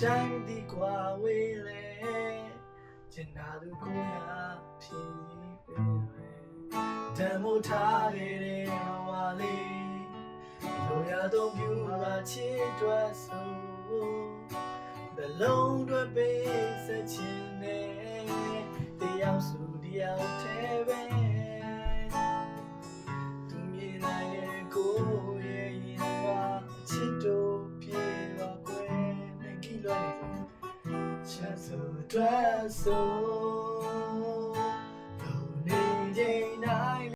တိုင်းဒီကွာဝေးလေကျင်နာသူကိုရာဖြီးပဲတမ်းမို့ထားခဲ့တဲ့ဟဝါလေးလိုရတော့ပြူလာချစ်တွက်ဆိုဘလုံးတွေပေးစချင်တဲ့တယောက်စုတယောက်တည်းပဲသူမြင်နိုင်တဲ့ကိုရဲ့ရင်ပါချစ်တို့ပြေပါကွယ်နဲ့ကြည့်လို့နေချစ်ဆိုတွက်ဆို